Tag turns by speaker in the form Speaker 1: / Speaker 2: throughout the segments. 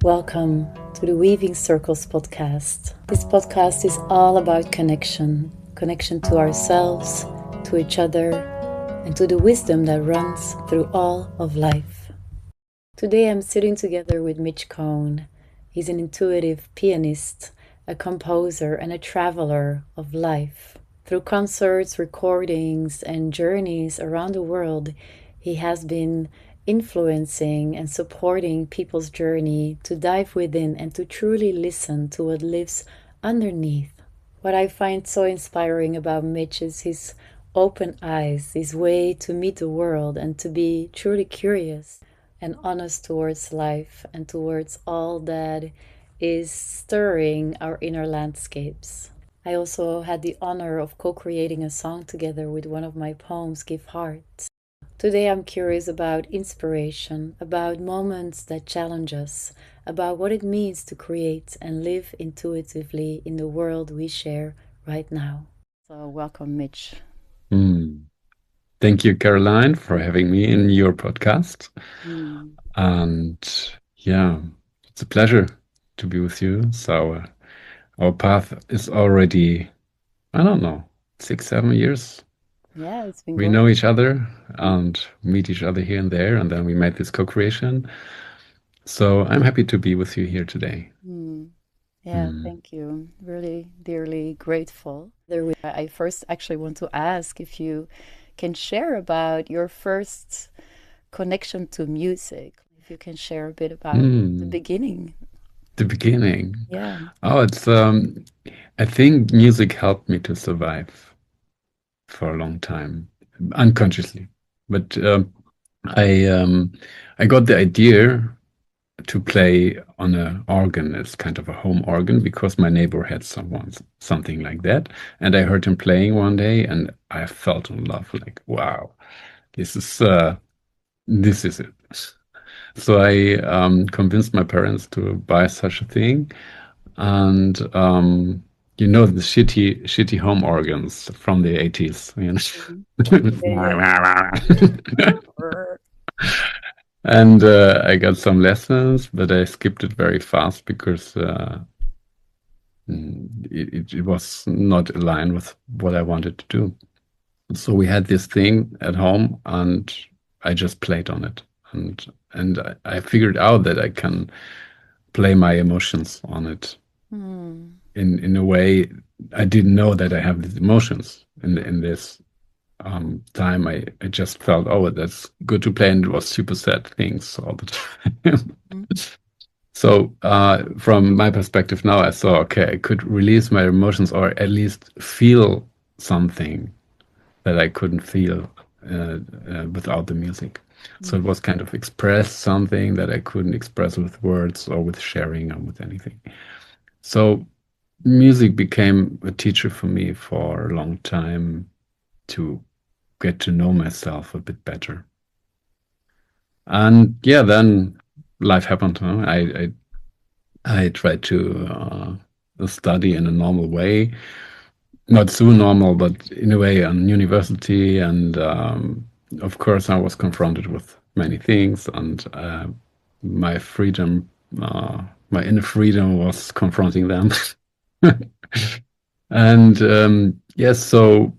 Speaker 1: Welcome to the Weaving Circles podcast. This podcast is all about connection to ourselves, to each other, and to the wisdom that runs through all of life. Today I'm sitting together with Mitsch Kohn. He's an intuitive pianist, a composer, and a traveler of life. Through concerts, recordings, and journeys around the world, he has been influencing and supporting people's journey to dive within and to truly listen to what lives underneath. What I find so inspiring about Mitch is his open eyes, his way to meet the world and to be truly curious and honest towards life and towards all that is stirring our inner landscapes. I also had the honor of co-creating a song together with one of my poems, Give Heart. Today I'm curious about inspiration, about moments that challenge us, about what it means to create and live intuitively in the world we share right now. So welcome, Mitch.
Speaker 2: Thank you, Caroline, for having me in your podcast. And yeah, it's a pleasure to be with you. So our path is already, 6, 7 years.
Speaker 1: Yeah, it's been
Speaker 2: We know each other and meet each other here and there, and then we made this co-creation. So I'm happy to be with you here today.
Speaker 1: Thank you. Really dearly grateful. I first actually want to ask if you can share about your first connection to music. If you can share a bit about the beginning.
Speaker 2: The beginning.
Speaker 1: Yeah.
Speaker 2: Oh, it's I think music helped me to survive for a long time, unconsciously. But I got the idea to play on an organ as kind of a home organ because my neighbor had something like that, and I heard him playing one day, and I felt in love. Like, wow, this is it. So I convinced my parents to buy such a thing, and the shitty home organs from the 80s, And I got some lessons, but I skipped it very fast because it was not aligned with what I wanted to do. So we had this thing at home, and I just played on it, and I figured out that I can play my emotions on it in a way I didn't know that I have these emotions in this time. I just felt, oh, that's good to play, and it was super sad things all the time. So from my perspective now, I saw, okay, I could release my emotions or at least feel something that I couldn't feel without the music. So it was kind of express something that I couldn't express with words or with sharing or with anything. So music became a teacher for me for a long time to get to know myself a bit better. And yeah, then life happened. I tried to study in a normal way, not so normal, but in a way on university. And of course, I was confronted with many things, and my freedom, my inner freedom was confronting them. And yes, so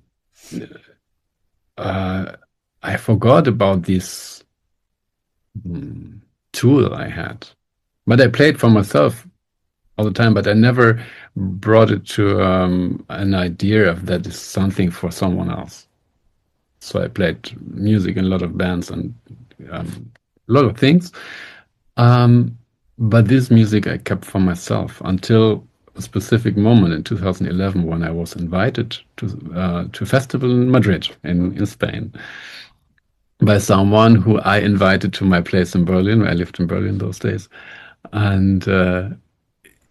Speaker 2: I forgot about this tool I had, but I played for myself all the time, but I never brought it to an idea of that is something for someone else. So I played music in a lot of bands and a lot of things, but this music I kept for myself until a specific moment in 2011 when I was invited to a festival in Madrid in Spain by someone who I invited to my place in Berlin. I lived in Berlin those days, and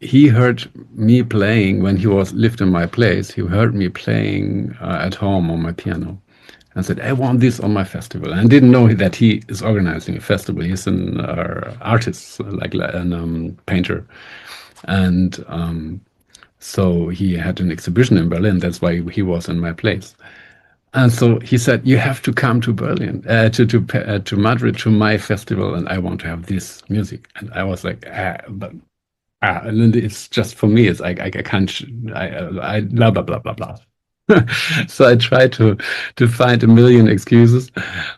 Speaker 2: he heard me playing when he lived in my place. He heard me playing at home on my piano and said, I want this on my festival. And I didn't know that he is organizing a festival. He's an artist, like a painter. And so he had an exhibition in Berlin. That's why he was in my place. And so he said, "You have to come to Berlin, to Madrid, to my festival, and I want to have this music." And I was like, but and then it's just for me. It's like I can't. I blah blah blah blah blah. So I tried to find a million excuses,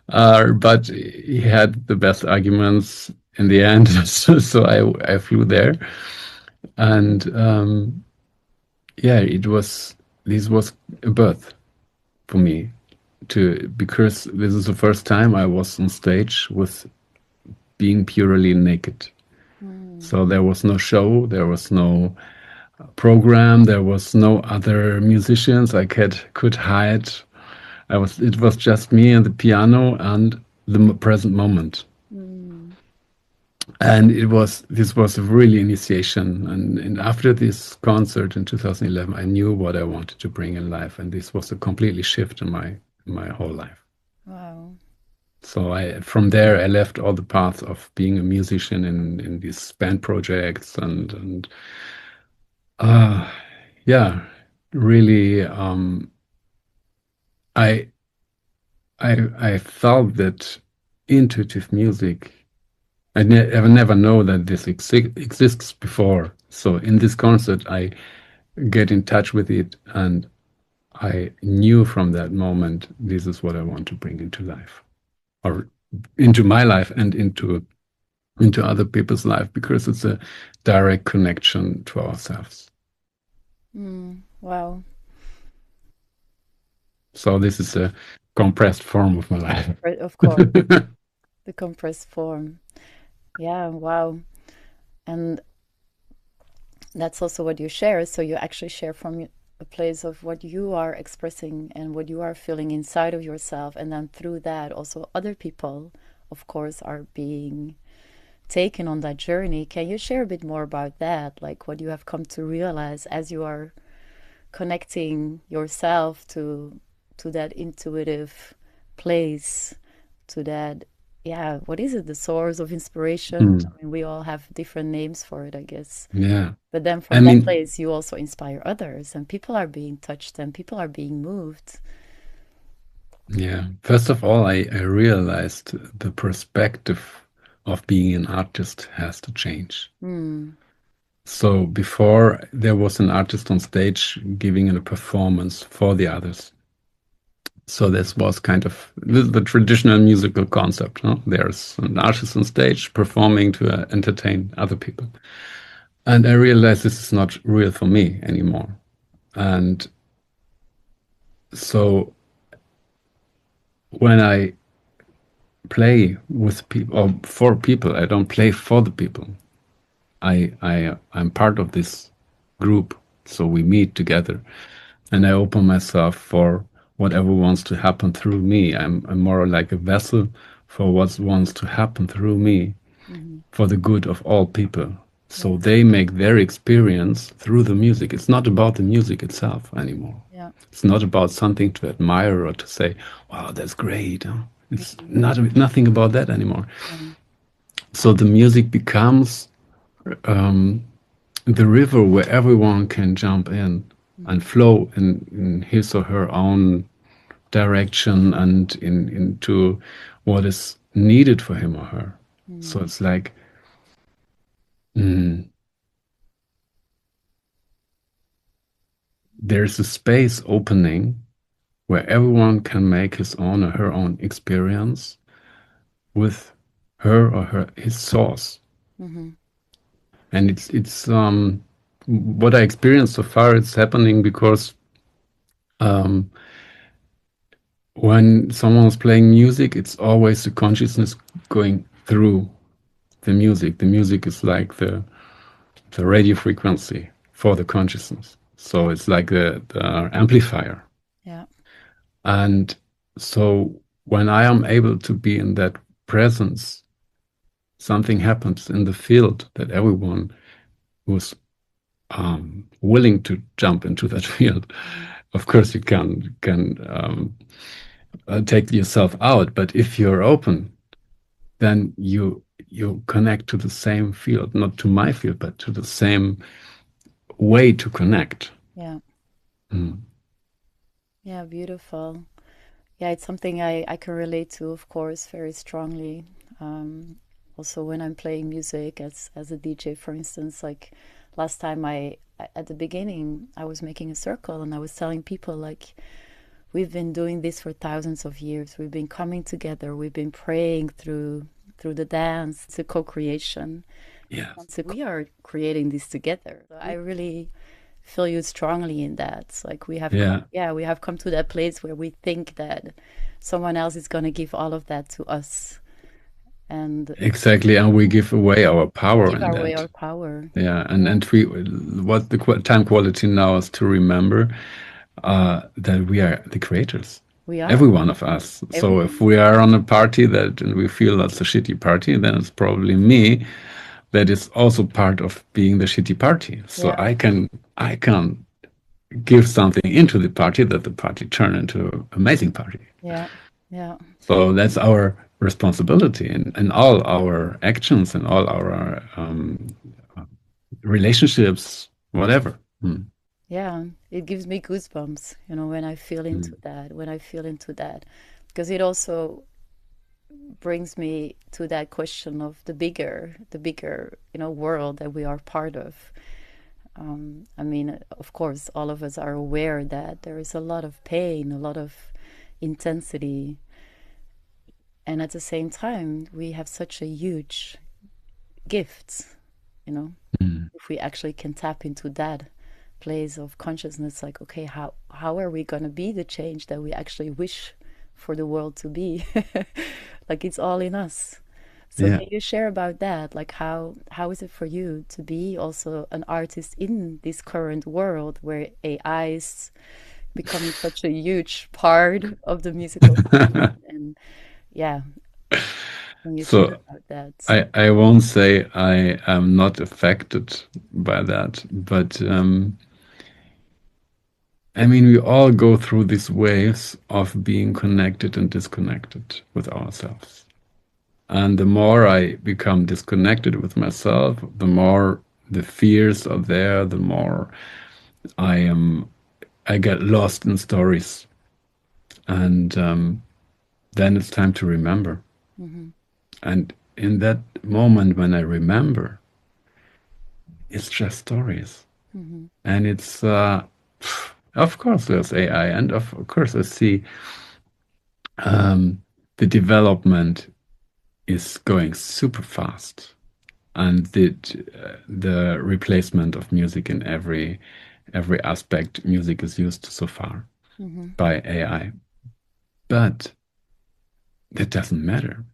Speaker 2: but he had the best arguments in the end. So I flew there, and yeah, this was a birth for me because this is the first time I was on stage with being purely naked. So there was no show, there was no program, there was no other musicians I could hide. It was just me and the piano and the present moment. And this was a really initiation. And after this concert in 2011, I knew what I wanted to bring in life, and this was a completely shift in my whole life.
Speaker 1: Wow.
Speaker 2: So from there I left all the paths of being a musician in these band projects and yeah, really I I felt that intuitive music. I never know that this exists before. So in this concert, I get in touch with it, and I knew from that moment this is what I want to bring into life, or into my life and into other people's life, because it's a direct connection to ourselves.
Speaker 1: Wow.
Speaker 2: So this is a compressed form of my life.
Speaker 1: Of course, the compressed form. Yeah, wow. And that's also what you share. So you actually share from a place of what you are expressing and what you are feeling inside of yourself. And then through that, also other people, of course, are being taken on that journey. Can you share a bit more about that? Like what you have come to realize as you are connecting yourself to that intuitive place, to that, yeah, what is it? The source of inspiration. I mean, we all have different names for it, I guess.
Speaker 2: Yeah.
Speaker 1: But then
Speaker 2: I
Speaker 1: from that
Speaker 2: mean,
Speaker 1: place, you also inspire others, and people are being touched and people are being moved.
Speaker 2: yeah. First of all, I realized the perspective of being an artist has to change. So before there was an artist on stage giving a performance for the others. So this was kind of the traditional musical concept. No? There's an artist on stage performing to entertain other people. And I realized this is not real for me anymore. And so when I play with people or for people, I don't play for the people. I'm part of this group, so we meet together, and I open myself for whatever wants to happen through me. I'm more like a vessel for what wants to happen through me, for the good of all people. So
Speaker 1: Yeah.
Speaker 2: they make their experience through the music. It's not about the music itself anymore.
Speaker 1: Yeah.
Speaker 2: It's not about something to admire or to say, "Wow, that's great." Huh? It's not nothing about that anymore.
Speaker 1: Yeah.
Speaker 2: So the music becomes the river where everyone can jump in and flow in his or her own direction and into what is needed for him or her. So it's like there's a space opening where everyone can make his own or her own experience with her or his source. And it's what I experienced so far. It's happening because when someone's playing music, it's always the consciousness going through the music. The music is like the radio frequency for the consciousness. So it's like the amplifier.
Speaker 1: Yeah.
Speaker 2: And so when I am able to be in that presence, something happens in the field that everyone who's willing to jump into that field. Of course, you can take yourself out, but if you're open, then you connect to the same field, not to my field, but to the same way to connect.
Speaker 1: Yeah.
Speaker 2: Mm.
Speaker 1: Yeah, beautiful. Yeah, it's something I can relate to, of course, very strongly. Also, when I'm playing music as a DJ, for instance, like last time at the beginning, I was making a circle and I was telling people like, we've been doing this for thousands of years. We've been coming together. We've been praying through the dance, to co-creation.
Speaker 2: Yeah.
Speaker 1: So we are creating this together. So I really feel you strongly in that. Like we have come,
Speaker 2: Yeah.
Speaker 1: yeah, we have come to that place where we think that someone else is going to give all of that to us and
Speaker 2: Exactly. And we give away our power
Speaker 1: give
Speaker 2: in
Speaker 1: away our
Speaker 2: that.
Speaker 1: power.
Speaker 2: Yeah.
Speaker 1: Yeah,
Speaker 2: And we, what the time quality now is to remember that we are the creators,
Speaker 1: we are.
Speaker 2: every one of us. So if
Speaker 1: Everyone.
Speaker 2: we are on a party that and we feel that's a shitty party, then it's probably me that is also part of being the shitty party. So
Speaker 1: Yeah,
Speaker 2: I can give something into the party that the party turn into an amazing party.
Speaker 1: yeah, yeah,
Speaker 2: So that's our responsibility in all our actions and all our relationships, whatever. Mm.
Speaker 1: yeah. It gives me goosebumps, when I feel into
Speaker 2: Mm.
Speaker 1: that, because it also brings me to that question of the bigger, world that we are part of. I mean, of course, all of us are aware that there is a lot of pain, a lot of intensity, and at the same time, we have such a huge gift, you know,
Speaker 2: Mm.
Speaker 1: if we actually can tap into that place of consciousness, like, okay, how are we going to be the change that we actually wish for the world to be? Like it's all in us. So
Speaker 2: Yeah.
Speaker 1: can you share about that? Like how is it for you to be also an artist in this current world where AI is becoming such a huge part of the musical scene? And yeah, can you share
Speaker 2: So
Speaker 1: about that?
Speaker 2: I won't say I am not affected by that, but I mean, we all go through these waves of being connected and disconnected with ourselves. And the more I become disconnected with myself, the more the fears are there, the more I am I get lost in stories. And then it's time to remember.
Speaker 1: Mm-hmm.
Speaker 2: And in that moment when I remember, it's just stories.
Speaker 1: Mm-hmm.
Speaker 2: And it's of course there's AI, and of course I see the development is going super fast, and the replacement of music in every aspect music is used so far
Speaker 1: Mm-hmm.
Speaker 2: by AI. But that doesn't matter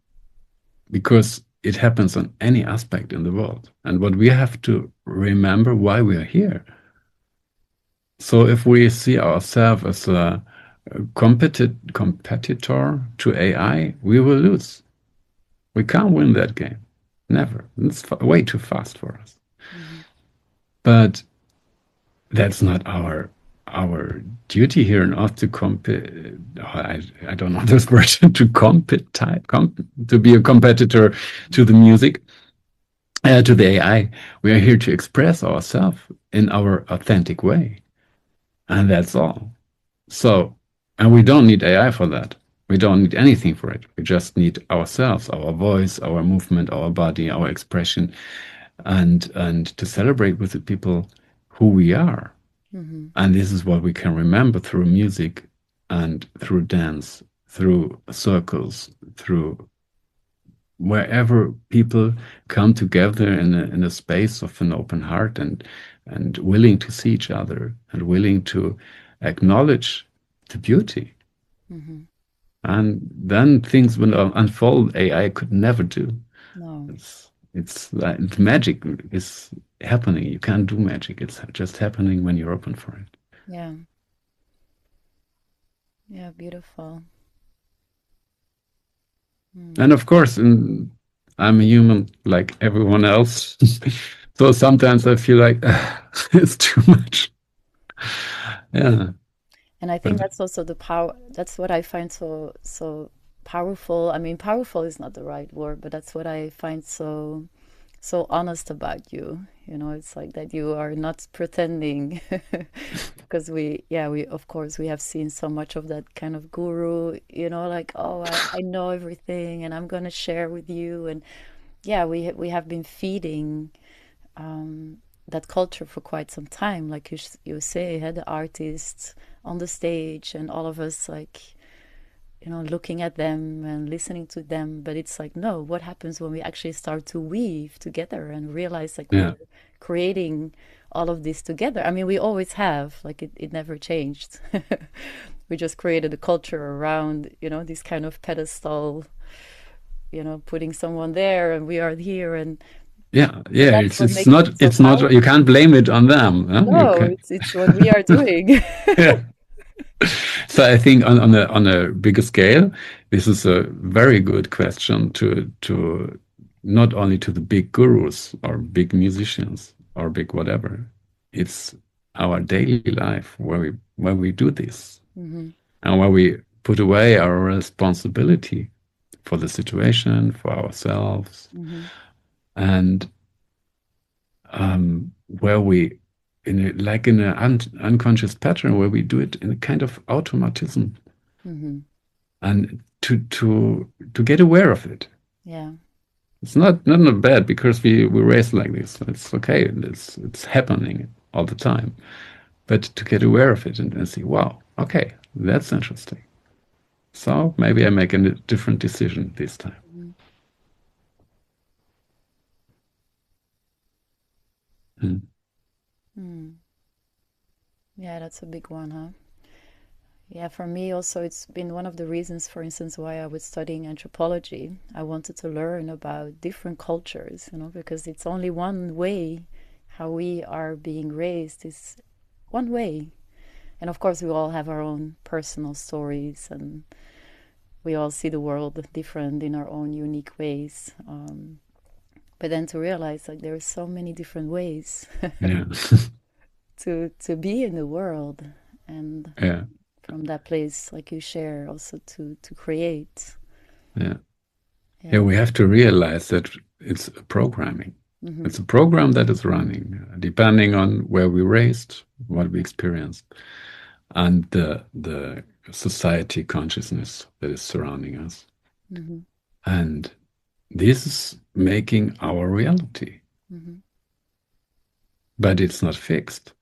Speaker 2: because it happens on any aspect in the world. And what we have to remember why we are here. So if we see ourselves as a competitor to AI, we will lose. We can't win that game. Never. It's way too fast for us.
Speaker 1: Mm-hmm.
Speaker 2: But that's not our duty here on earth to compete. I don't know this word to compete, to be a competitor to the music, to the AI. We are here to express ourselves in our authentic way, and that's all. So, and we don't need AI for that. We don't need anything for it. We just need ourselves, our voice, our movement, our body, our expression, and to celebrate with the people who we are.
Speaker 1: Mm-hmm.
Speaker 2: And this is what we can remember through music and through dance, through circles, through wherever people come together in a space of an open heart and willing to see each other and willing to acknowledge the beauty.
Speaker 1: Mm-hmm.
Speaker 2: And then things will unfold AI could never do.
Speaker 1: No.
Speaker 2: It's like magic is happening. You can't do magic. It's just happening when you're open for it.
Speaker 1: Yeah. Yeah, beautiful. Mm.
Speaker 2: And of course, I'm a human like everyone else. So sometimes I feel like it's too much. Yeah.
Speaker 1: And I think
Speaker 2: But
Speaker 1: that's also the power. That's what I find so powerful. I mean, powerful is not the right word, but that's what I find so honest about you. It's like that you are not pretending. Because we of course we have seen so much of that kind of guru, like, oh, I know everything and I'm gonna share with you. And yeah, we have been feeding that culture for quite some time, like you say, had the artists on the stage and all of us like, looking at them and listening to them. But it's like, no, what happens when we actually start to weave together and realize like
Speaker 2: Yeah.
Speaker 1: we're creating all of this together? I mean, we always have, like it never changed. We just created a culture around, this kind of pedestal, putting someone there and we are here. And
Speaker 2: Yeah.
Speaker 1: but
Speaker 2: Yeah.
Speaker 1: that's
Speaker 2: It's
Speaker 1: what
Speaker 2: it's
Speaker 1: makes
Speaker 2: not
Speaker 1: it so
Speaker 2: it's not you
Speaker 1: powerful.
Speaker 2: can't blame it on them. Huh? You
Speaker 1: No,
Speaker 2: can.
Speaker 1: it's what we are doing.
Speaker 2: Yeah. So I think on a bigger scale, this is a very good question to not only to the big gurus or big musicians or big whatever. It's our daily life where we do this
Speaker 1: Hmm.
Speaker 2: and where we put away our responsibility for the situation, for ourselves,
Speaker 1: Hmm.
Speaker 2: and where we like in an unconscious pattern where we do it in a kind of automatism
Speaker 1: Hmm.
Speaker 2: and to get aware of it.
Speaker 1: Yeah.
Speaker 2: It's not bad because we raise like this. It's okay. It's happening all the time. But to get aware of it and see, wow, okay, that's interesting. So maybe I make a different decision this time.
Speaker 1: Mhm.
Speaker 2: Mm.
Speaker 1: Mm. Yeah, that's a big one, huh? Yeah, for me also, it's been one of the reasons, for instance, why I was studying anthropology. I wanted to learn about different cultures, because it's only one way how we are being raised is one way. And of course, we all have our own personal stories and we all see the world different in our own unique ways. But then to realize like there are so many different ways
Speaker 2: Yeah.
Speaker 1: to be in the world, and
Speaker 2: Yeah.
Speaker 1: from that place, like you share, also to create.
Speaker 2: Yeah. Yeah.
Speaker 1: Yeah.
Speaker 2: We have to realize that it's a programming.
Speaker 1: Hmm.
Speaker 2: It's a program that is running depending on where we raised, what we
Speaker 1: Hmm.
Speaker 2: experienced, and the society consciousness that is surrounding us.
Speaker 1: Hmm.
Speaker 2: And this is making our reality,
Speaker 1: Hmm.
Speaker 2: but it's not fixed.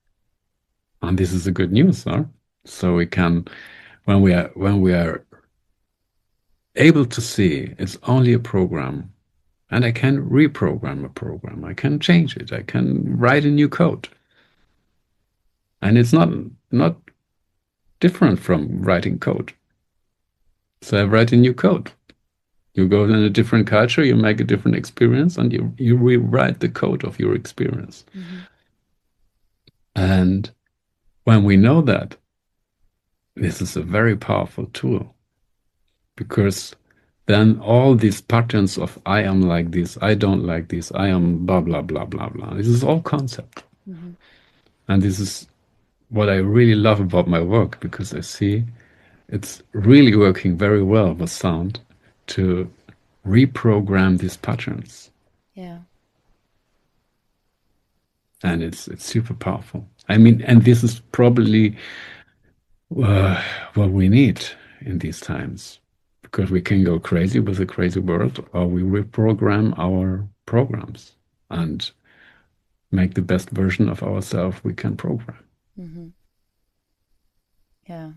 Speaker 2: And this is the good news, huh? So we can, when we are able to see it's only a program, and I can reprogram a program, I can change it, I can write a new code, and it's not different from writing code. So I write a new code. You go in a different culture, you make a different experience, and you rewrite the code of your experience.
Speaker 1: Hmm.
Speaker 2: And when we know that, this is a very powerful tool because then all these patterns of I am like this, I don't like this, I am blah, blah, blah, blah, blah. This is all concept.
Speaker 1: Hmm.
Speaker 2: And this is what I really love about my work because I see it's really working very well with sound to reprogram these patterns.
Speaker 1: Yeah.
Speaker 2: And it's super powerful. I mean, and this is probably uh, what we need in these times because we can go crazy with a crazy world, or we reprogram our programs and make the best version of ourselves we can program.
Speaker 1: Hmm. Yeah.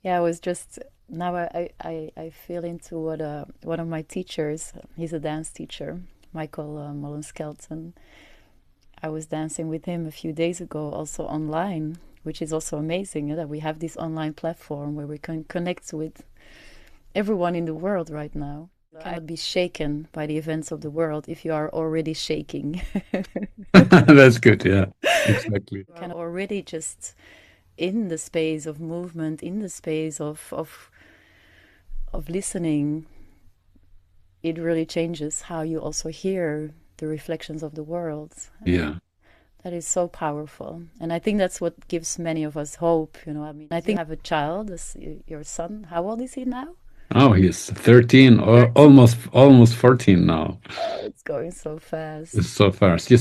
Speaker 1: Yeah, I was just now I feel into what one of my teachers, he's a dance teacher, Michael Mullen-Skelton. I was dancing with him a few days ago, also online, which is also amazing that we have this online platform where we can connect with everyone in the world right now. You cannot be shaken by the events of the world if you are already shaking.
Speaker 2: That's good. Yeah, exactly.
Speaker 1: You can already just in the space of movement, in the space of listening, it really changes how you also hear the reflections of the world.
Speaker 2: Yeah.
Speaker 1: That is so powerful. And I think that's what gives many of us hope. I mean, I think you have a child, your son. How old is he now?
Speaker 2: Oh, he's 13 or
Speaker 1: 13.
Speaker 2: almost 14 now.
Speaker 1: Oh, it's going so
Speaker 2: It's
Speaker 1: fast.
Speaker 2: so fast. You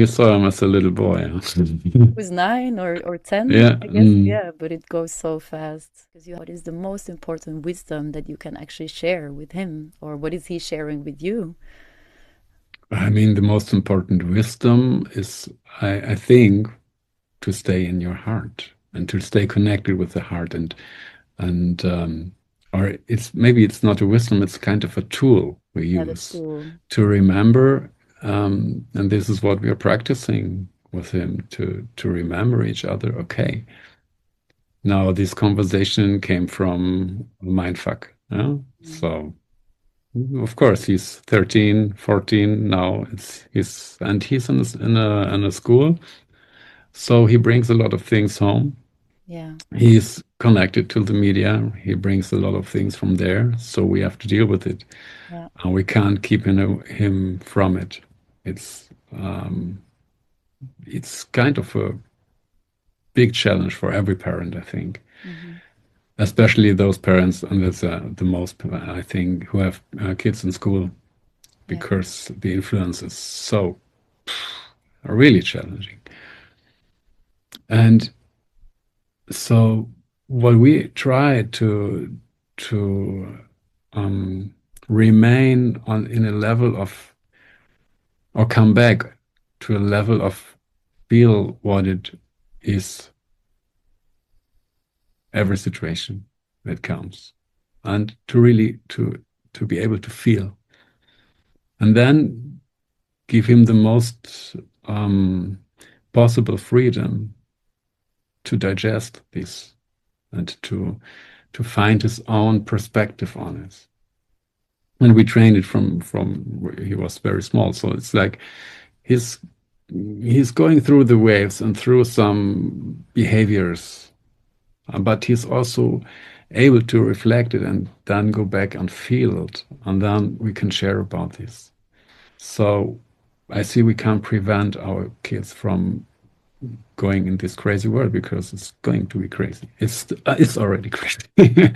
Speaker 2: saw him as a little boy. Huh?
Speaker 1: Who's 9 or 10,
Speaker 2: Yeah.
Speaker 1: I guess. Yeah, but it goes so fast. Because what is the most important wisdom that you can actually share with him, or what is he sharing with you?
Speaker 2: I mean, the most important wisdom is, I think, to stay in your heart and to stay connected with the heart, and or it's not a wisdom, it's kind of a tool we
Speaker 1: Yeah, the
Speaker 2: use
Speaker 1: tool.
Speaker 2: to remember, and this is what we are practicing with him, to remember each other. Okay, now this conversation came from a mindfuck. Yeah?
Speaker 1: Mm.
Speaker 2: So of course he's 13, 14 now. He's in a school, so he brings a lot of things home.
Speaker 1: Yeah,
Speaker 2: He's connected to the media. He brings a lot of things from there, so we have to deal with it,
Speaker 1: yeah.
Speaker 2: and we can't keep him from it. It's it's kind of a big challenge for every parent, I think,
Speaker 1: Hmm.
Speaker 2: especially those parents, and that's the most, I think, who have kids in school,
Speaker 1: Yeah.
Speaker 2: because the influence is so really challenging. And so what we try to um, remain on in a level of, or come back to a level of, feel what it is, every situation that comes, and to really to be able to feel, and then give him the most um, possible freedom to digest this, and to find his own perspective on it. And we trained it from where he was very small, so it's like he's he's going through the waves and through some behaviors, but he's also able to reflect it and then go back and feel it, and then we can share about this. So I see we can't prevent our kids from going in this crazy world, because it's going to be crazy. It's already crazy.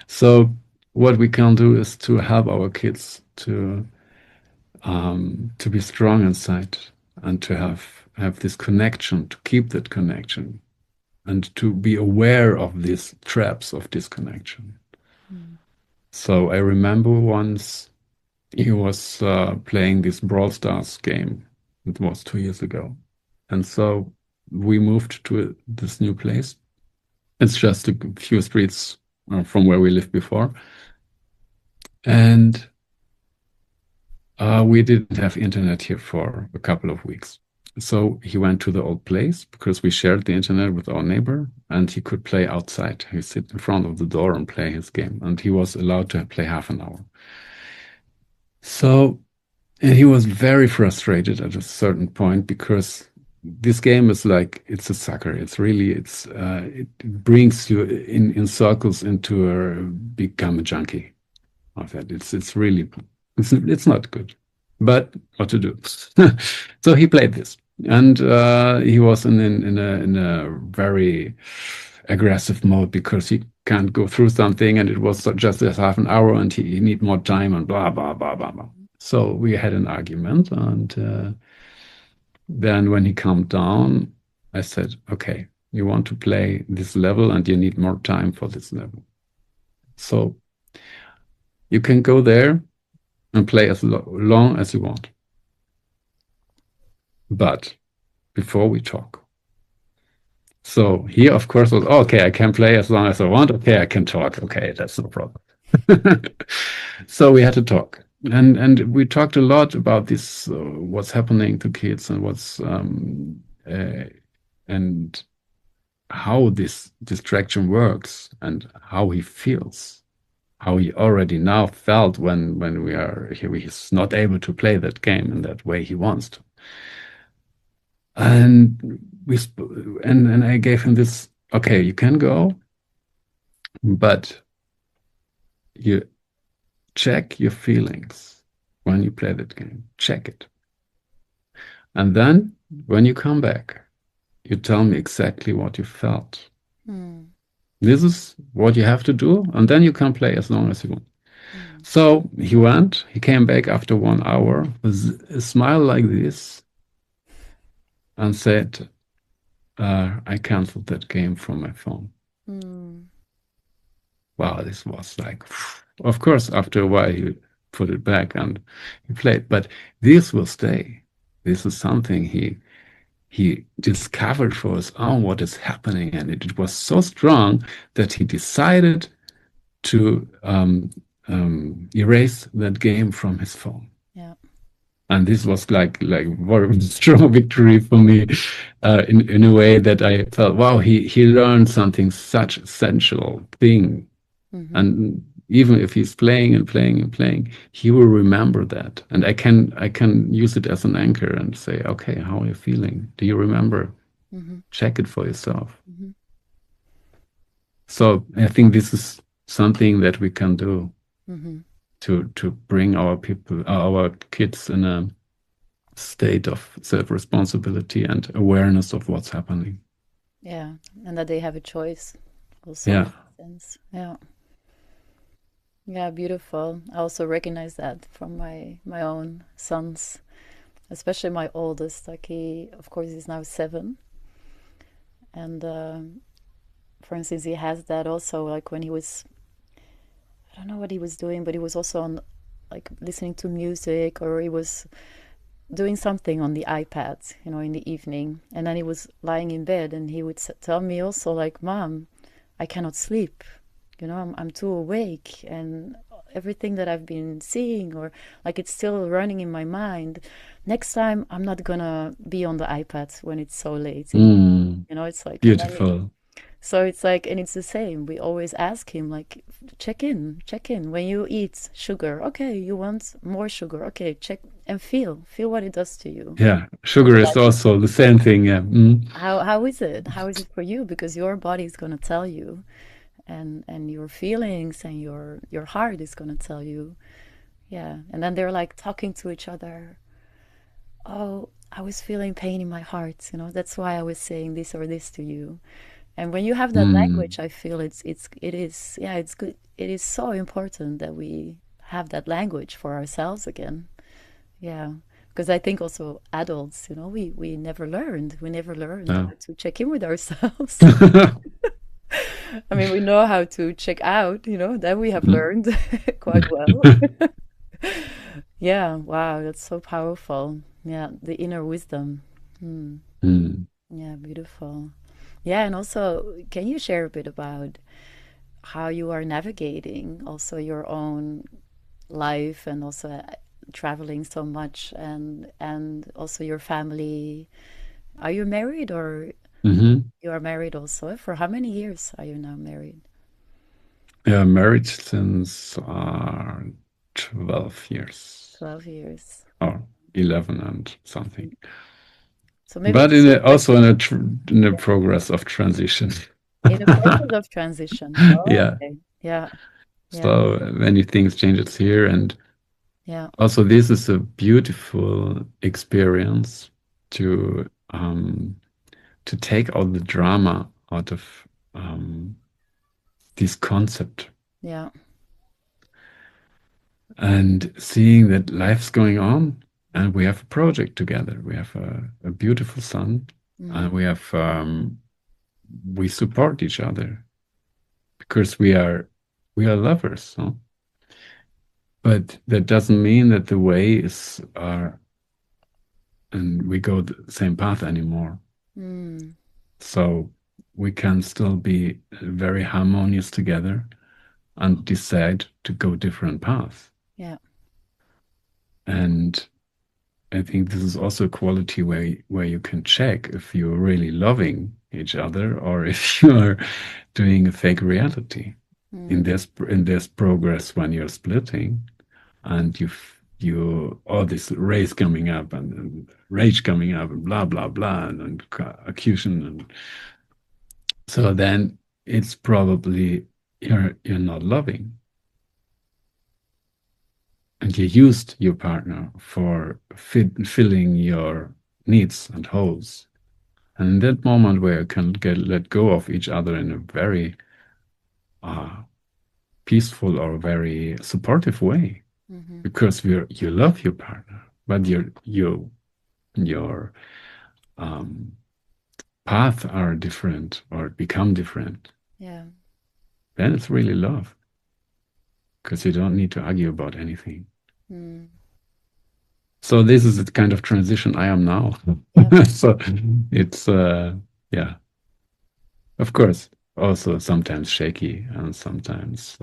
Speaker 2: So what we can do is to help our kids to be strong inside, and to have this connection, to keep that connection, and to be aware of these traps of disconnection.
Speaker 1: Mm.
Speaker 2: So I remember once he was playing this Brawl Stars game. It was 2 years ago. And so we moved to this new place. It's just a few streets from where we lived before. And we didn't have internet here for a couple of weeks. So he went to the old place, because we shared the internet with our neighbor, and he could play outside. He sit in front of the door and play his game, and he was allowed to play half an hour. So, and he was very frustrated at a certain point, because this game is like, it's a sucker. It's really, it brings you in circles into become a junkie of it. It's really, it's not good, but what to do? So he played this, and he was in a very aggressive mode, because he can't go through something, and it was just as half an hour, and he need more time, and blah blah blah blah blah. So we had an argument, and then when he calmed down, I said, "Okay, you want to play this level, and you need more time for this level. So you can go there and play as long as you want. But before we talk." So he, of course, was, "Oh, okay, I can play as long as I want. Okay, I can talk. Okay, that's no problem." So we had to talk. And we talked a lot about this, what's happening to kids, and and how this distraction works, and how he feels, how he already now felt when we are here. He's not able to play that game in that way he wants to. And and I gave him this, okay, you can go, but you check your feelings when you play that game. Check it. And then when you come back, you tell me exactly what you felt.
Speaker 1: Mm.
Speaker 2: This is what you have to do, and then you can play as long as you want. So he came back after 1 hour with a smile like this and said, I canceled that game from my phone.
Speaker 1: Mm.
Speaker 2: Wow, this was like, of course, after a while he put it back and he played, but this will stay. This is something he discovered for his own what is happening, and it was so strong that he decided to erase that game from his phone.
Speaker 1: Yeah.
Speaker 2: And this was like very strong victory for me, in a way that I felt, wow, he learned something such essential thing.
Speaker 1: Mm-hmm.
Speaker 2: And even if he's playing and playing and playing, he will remember that. And I can use it as an anchor and say, okay, how are you feeling? Do you remember?
Speaker 1: Mm-hmm.
Speaker 2: Check it for yourself.
Speaker 1: Mm-hmm.
Speaker 2: So I think this is something that we can do
Speaker 1: Mm-hmm.
Speaker 2: to bring our kids in a state of self-responsibility and awareness of what's happening.
Speaker 1: Yeah. And that they have a choice also in
Speaker 2: Yeah.
Speaker 1: that sense. Yeah. Yeah, beautiful. I also recognize that from my own sons, especially my oldest. Like he, of course, he's now 7, and for instance, he has that also. Like when he was, I don't know what he was doing, but he was also on, like listening to music, or he was doing something on the iPad, in the evening, and then he was lying in bed, and he would tell me also, like, "Mom, I cannot sleep. I'm too awake, and everything that I've been seeing, or like it's still running in my mind. Next time, I'm not gonna be on the iPad when it's so late. It's like, and then
Speaker 2: Beautiful.
Speaker 1: so it's like, and it's the same. We always ask him, like, check in. When you eat sugar, okay, you want more sugar. Okay, check and feel what it does to you.
Speaker 2: Yeah.
Speaker 1: And
Speaker 2: Sugar is
Speaker 1: like,
Speaker 2: also the same thing. Yeah.
Speaker 1: how is it? How is it for you? Because your body is gonna tell you, and your feelings and your heart is gonna tell you. Yeah. And then they're like talking to each other. Oh, I was feeling pain in my heart. That's why I was saying this or this to you. And when you have that language, I feel it is, yeah, it's good. It is so important that we have that language for ourselves again. Yeah. Because I think also adults, we never learned. We never learned
Speaker 2: Yeah.
Speaker 1: how to check in with ourselves. I mean, we know how to check out, that we have learned quite well. Yeah, wow, that's so powerful. Yeah, the inner wisdom. Hmm.
Speaker 2: Mm.
Speaker 1: Yeah, beautiful. Yeah, and also, can you share a bit about how you are navigating also your own life, and also traveling so much, and also your family? Are you married, or
Speaker 2: hmm
Speaker 1: you are married also? For how many years are you now married?
Speaker 2: Yeah, married since 12 years
Speaker 1: 12 years.
Speaker 2: or 11 and something.
Speaker 1: So maybe
Speaker 2: But
Speaker 1: just like
Speaker 2: also in a progress of transition.
Speaker 1: in a process of transition. Oh,
Speaker 2: Yeah.
Speaker 1: okay. Yeah, yeah,
Speaker 2: So many things changes here, and
Speaker 1: yeah.
Speaker 2: also this is a beautiful experience to um, to take all the drama out of um, this concept
Speaker 1: Yeah.
Speaker 2: and seeing that life's going on, and we have a project together. We have a beautiful son,
Speaker 1: Mm-hmm.
Speaker 2: and we support each other because we are lovers. Huh? But that doesn't mean that the way is and we go the same path anymore.
Speaker 1: Mm.
Speaker 2: So we can still be very harmonious together and decide to go different paths.
Speaker 1: Yeah.
Speaker 2: And I think this is also a quality where you can check if you're really loving each other or if you are doing a fake reality.
Speaker 1: Mm.
Speaker 2: In this progress when you're splitting and you all this race coming up and rage coming up and blah blah blah and accusation, and so then it's probably you're not loving, and you used your partner for filling your needs and holes. And in that moment where you can get let go of each other in a very uh, peaceful or very supportive way,
Speaker 1: Mm-hmm.
Speaker 2: because you love your partner, but your um, paths are different or become different.
Speaker 1: Yeah.
Speaker 2: Then it's really love, because you don't need to argue about anything.
Speaker 1: Mm.
Speaker 2: So this is the kind of transition I am now.
Speaker 1: Yeah.
Speaker 2: So it's yeah, of course, also sometimes shaky and sometimes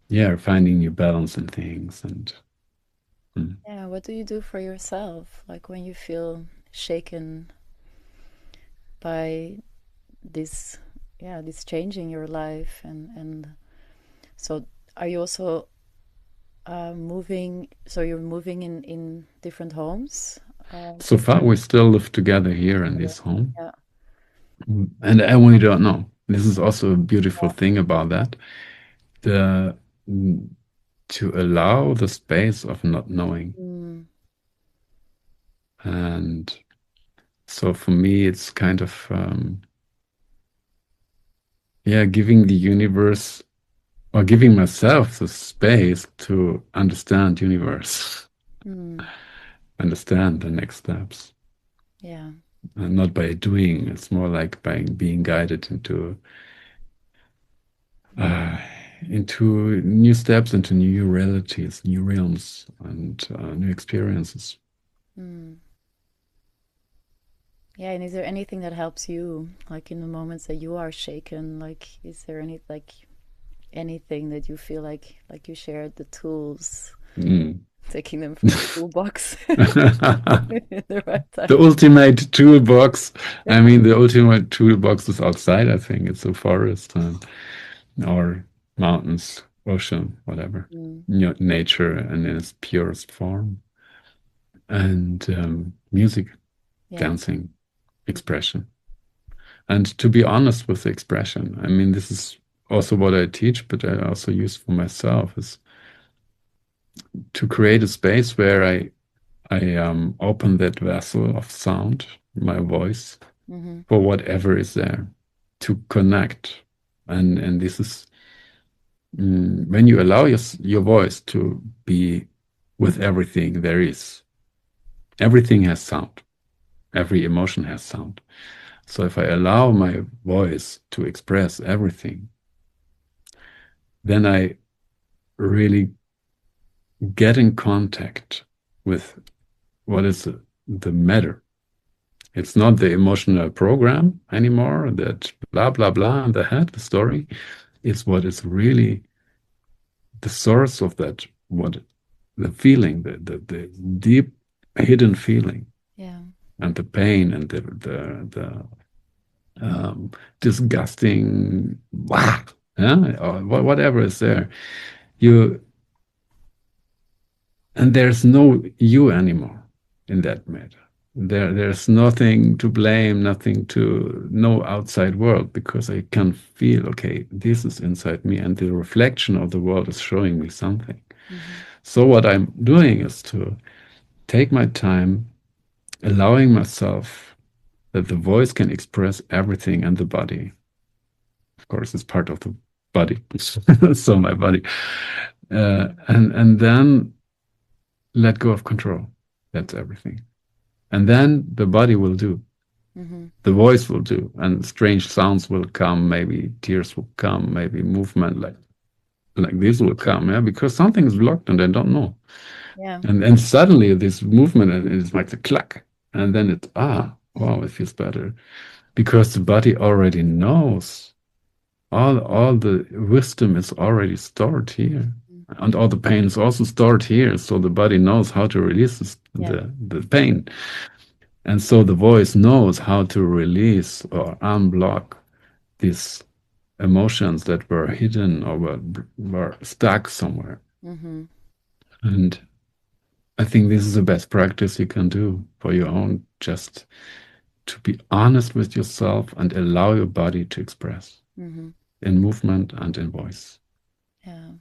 Speaker 2: yeah, finding new balance in things and mm.
Speaker 1: Yeah. What do you do for yourself? Like when you feel shaken by this, yeah, this change in your life, and so are you also moving? So you're moving in different homes.
Speaker 2: So far we still live together here in this home.
Speaker 1: Yeah.
Speaker 2: And we don't know. This is also a beautiful thing about that. The to allow the space of not knowing.
Speaker 1: Mm.
Speaker 2: And so for me, it's kind of yeah, giving the universe or giving myself the space to understand universe,
Speaker 1: Mm.
Speaker 2: understand the next steps.
Speaker 1: Yeah.
Speaker 2: And not by doing, it's more like by being guided uh, into new steps, into new realities, new realms, and new experiences.
Speaker 1: Mm. Yeah, and is there anything that helps you, like in the moments that you are shaken? Like, is there anything that you feel like you shared the tools,
Speaker 2: Mm.
Speaker 1: taking them from the toolbox at the right
Speaker 2: The
Speaker 1: time?
Speaker 2: ultimate toolbox. I mean, the ultimate toolbox is outside. I think it's a forest or mountains, ocean, whatever.
Speaker 1: Mm.
Speaker 2: Nature in its purest form, and music,
Speaker 1: Yeah.
Speaker 2: dancing, expression. And to be honest with the expression, I mean, this is also what I teach, but I also use for myself is to create a space where I open that vessel of sound, my voice,
Speaker 1: Mm-hmm.
Speaker 2: for whatever is there, to connect. And this is when you allow your voice to be with everything there is. Everything has sound. Every emotion has sound. So if I allow my voice to express everything, then I really get in contact with what is the matter. It's not the emotional program anymore, that blah, blah, blah in the head, the story. It's what is really the source of that, what the feeling, the deep hidden feeling
Speaker 1: Yeah.
Speaker 2: and the pain and the disgusting, wow, yeah, or whatever is there. You And there's no you anymore in that matter. There's nothing to blame, nothing to no outside world, because I can feel, okay, this is inside me, and the reflection of the world is showing me something.
Speaker 1: Mm-hmm.
Speaker 2: So what I'm doing is to take my time, allowing myself that the voice can express everything, and the body, of course, is part of the body. So my body, and then let go of control. That's everything. And then the body will do,
Speaker 1: Mm-hmm.
Speaker 2: the voice will do, and strange sounds will come, maybe tears will come, maybe movement like this will come, yeah, because something is blocked and I don't know.
Speaker 1: Yeah.
Speaker 2: And suddenly this movement is like the clack, and then it's wow, it feels better, because the body already knows. All the wisdom is already stored here. And all the pain is also stored here. So the body knows how to release
Speaker 1: Yeah.
Speaker 2: the pain. And so the voice knows how to release or unblock these emotions that were hidden or were stuck somewhere.
Speaker 1: Mm-hmm.
Speaker 2: And I think this is the best practice you can do for your own, just to be honest with yourself and allow your body to express
Speaker 1: Mm-hmm.
Speaker 2: in movement and in voice.
Speaker 1: Yeah.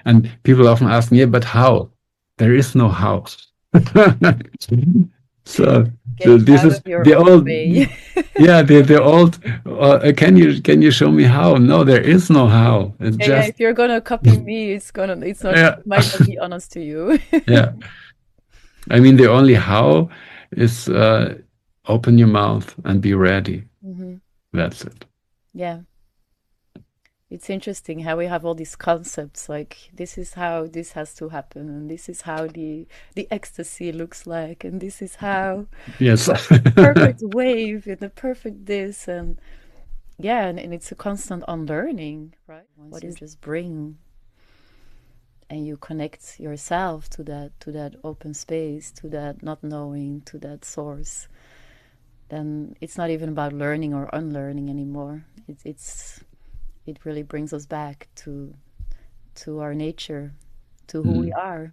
Speaker 2: And people often ask me, yeah, but how? There is no how. So
Speaker 1: getting
Speaker 2: This
Speaker 1: out of
Speaker 2: is
Speaker 1: your
Speaker 2: the
Speaker 1: own
Speaker 2: old,
Speaker 1: way.
Speaker 2: yeah, the old. Can you show me how? No, there is no how. It's
Speaker 1: Yeah, yeah.
Speaker 2: just
Speaker 1: If you're gonna copy me, it's not,
Speaker 2: yeah,
Speaker 1: it might not be honest to you.
Speaker 2: yeah. I mean, the only how is open your mouth and be ready.
Speaker 1: Hmm.
Speaker 2: That's it.
Speaker 1: Yeah. It's interesting how we have all these concepts like this is how this has to happen and this is how the ecstasy looks like and this is how
Speaker 2: Yes.
Speaker 1: perfect wave and the perfect this and yeah and it's a constant unlearning, right? Once you just bring and you connect yourself to that open space, to that not knowing, to that source, then it's not even about learning or unlearning anymore. It really brings us back to our nature, to who we are.